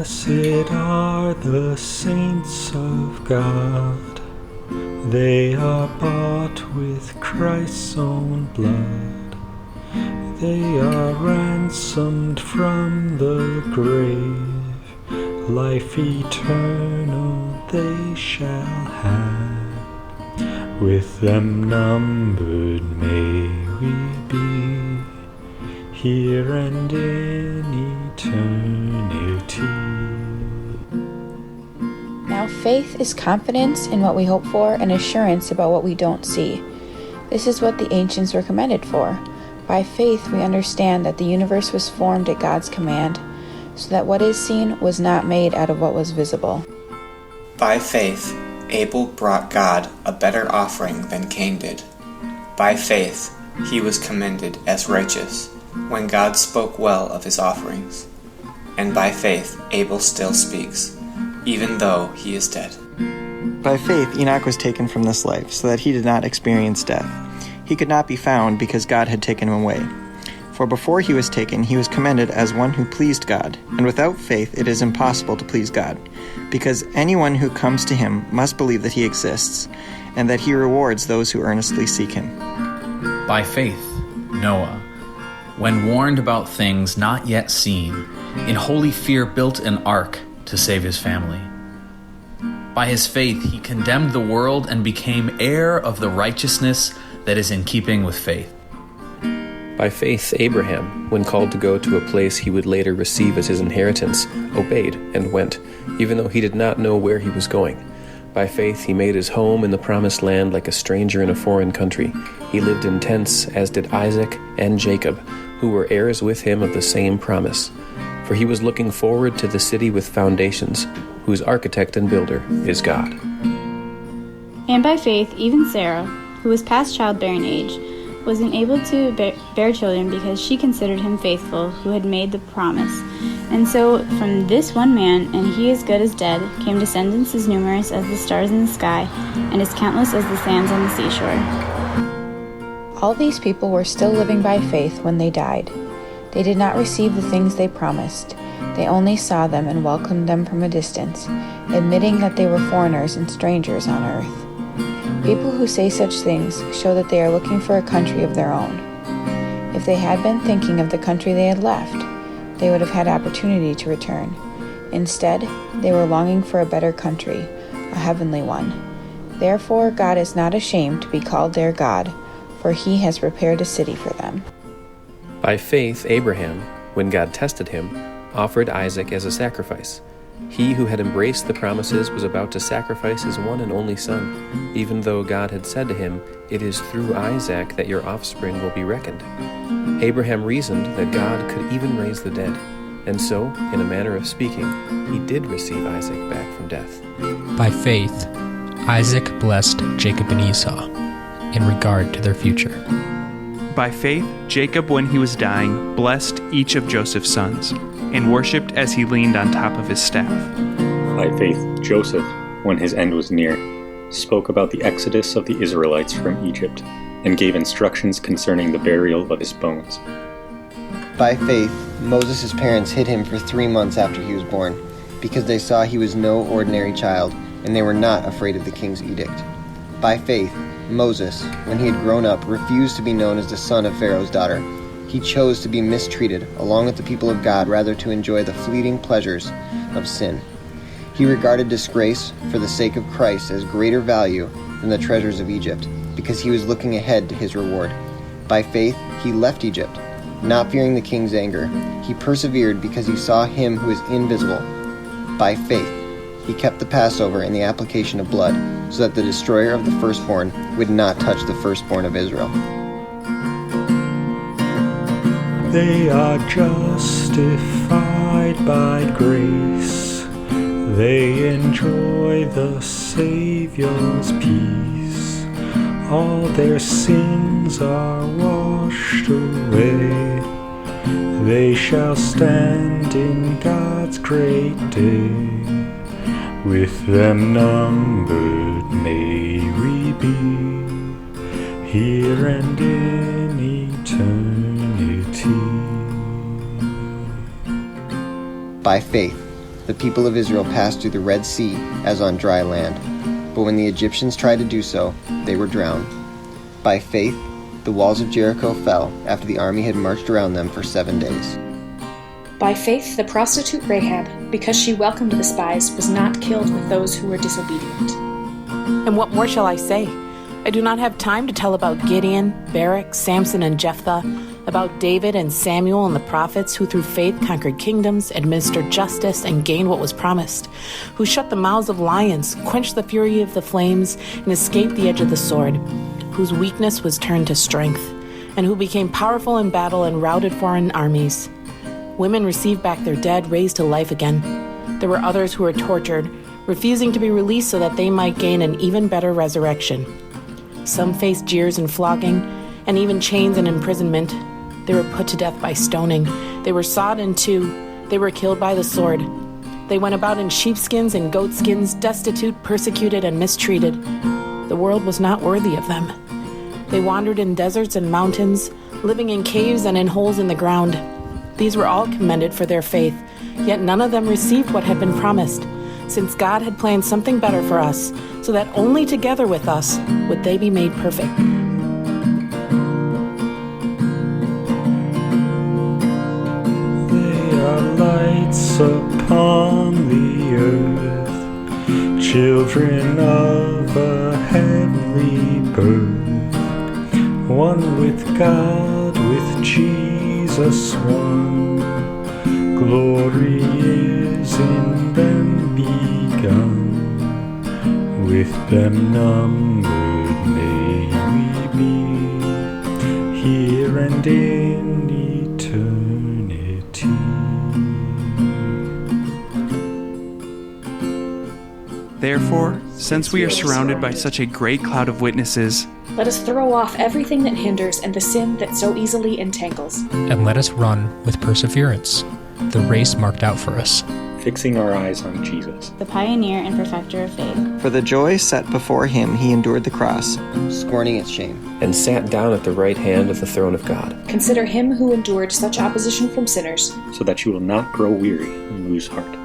Blessed are the saints of God. They are bought with Christ's own blood. They are ransomed from the grave. Life eternal they shall have. With them numbered may we be, here and in eternity. Now faith is confidence in what we hope for and assurance about what we don't see. This is what the ancients were commended for. By faith we understand that the universe was formed at God's command, so that what is seen was not made out of what was visible. By faith, Abel brought God a better offering than Cain did. By faith, he was commended as righteous, when God spoke well of his offerings. And by faith, Abel still speaks, even though he is dead. By faith, Enoch was taken from this life, so that he did not experience death. He could not be found because God had taken him away. For before he was taken, he was commended as one who pleased God. And without faith it is impossible to please God, because anyone who comes to him must believe that he exists, and that he rewards those who earnestly seek him. By faith, Noah, when warned about things not yet seen, in holy fear built an ark to save his family. By his faith he condemned the world and became heir of the righteousness that is in keeping with faith. By faith, Abraham, when called to go to a place he would later receive as his inheritance, obeyed and went, even though he did not know where he was going. By faith, he made his home in the promised land like a stranger in a foreign country. He lived in tents, as did Isaac and Jacob, who were heirs with him of the same promise. For he was looking forward to the city with foundations, whose architect and builder is God. And by faith, even Sarah, who was past childbearing age, was unable to bear children because she considered him faithful who had made the promise. And so from this one man, and he as good as dead, came descendants as numerous as the stars in the sky, and as countless as the sands on the seashore. All these people were still living by faith when they died. They did not receive the things they promised. They only saw them and welcomed them from a distance, admitting that they were foreigners and strangers on earth. People who say such things show that they are looking for a country of their own. If they had been thinking of the country they had left, they would have had opportunity to return. Instead, they were longing for a better country, a heavenly one. Therefore, God is not ashamed to be called their God, for he has prepared a city for them. By faith, Abraham, when God tested him, offered Isaac as a sacrifice. He who had embraced the promises was about to sacrifice his one and only son, even though God had said to him, "It is through Isaac that your offspring will be reckoned." Abraham reasoned that God could even raise the dead, and so, in a manner of speaking, he did receive Isaac back from death. By faith, Isaac blessed Jacob and Esau in regard to their future. By faith, Jacob, when he was dying, blessed each of Joseph's sons, and worshipped as he leaned on top of his staff. By faith, Joseph, when his end was near, spoke about the exodus of the Israelites from Egypt, and gave instructions concerning the burial of his bones. By faith, Moses' parents hid him for 3 months after he was born, because they saw he was no ordinary child, and they were not afraid of the king's edict. By faith, Moses, when he had grown up, refused to be known as the son of Pharaoh's daughter. He chose to be mistreated, along with the people of God, rather to enjoy the fleeting pleasures of sin. He regarded disgrace for the sake of Christ as greater value than the treasures of Egypt, because he was looking ahead to his reward. By faith, he left Egypt, not fearing the king's anger. He persevered because he saw him who is invisible. By faith, he kept the Passover and the application of blood, so that the destroyer of the firstborn would not touch the firstborn of Israel. They are justified by grace. They enjoy the Savior's peace. All their sins are washed away. They shall stand in God's great day. With them numbered may we be, here and in eternity. By faith, the people of Israel passed through the Red Sea as on dry land. But when the Egyptians tried to do so, they were drowned. By faith, the walls of Jericho fell after the army had marched around them for 7 days. By faith, the prostitute Rahab, because she welcomed the spies, was not killed with those who were disobedient. And what more shall I say? I do not have time to tell about Gideon, Barak, Samson, and Jephthah, about David and Samuel and the prophets who through faith conquered kingdoms, administered justice, and gained what was promised, who shut the mouths of lions, quenched the fury of the flames, and escaped the edge of the sword, whose weakness was turned to strength, and who became powerful in battle and routed foreign armies. Women received back their dead, raised to life again. There were others who were tortured, refusing to be released so that they might gain an even better resurrection. Some faced jeers and flogging, and even chains and imprisonment. They were put to death by stoning. They were sawed in two. They were killed by the sword. They went about in sheepskins and goatskins, destitute, persecuted, and mistreated. The world was not worthy of them. They wandered in deserts and mountains, living in caves and in holes in the ground. These were all commended for their faith, yet none of them received what had been promised, since God had planned something better for us, so that only together with us would they be made perfect. They are lights upon the earth, children of a heavenly birth, one with God, with Jesus one. Glory is in them begun, with them numbered may we be, here and in eternity. Therefore, since we are surrounded by such a great cloud of witnesses, let us throw off everything that hinders and the sin that so easily entangles. And let us run with perseverance the race marked out for us, fixing our eyes on Jesus, the pioneer and perfecter of faith. For the joy set before him, he endured the cross, scorning its shame, and sat down at the right hand of the throne of God. Consider him who endured such opposition from sinners, so that you will not grow weary and lose heart.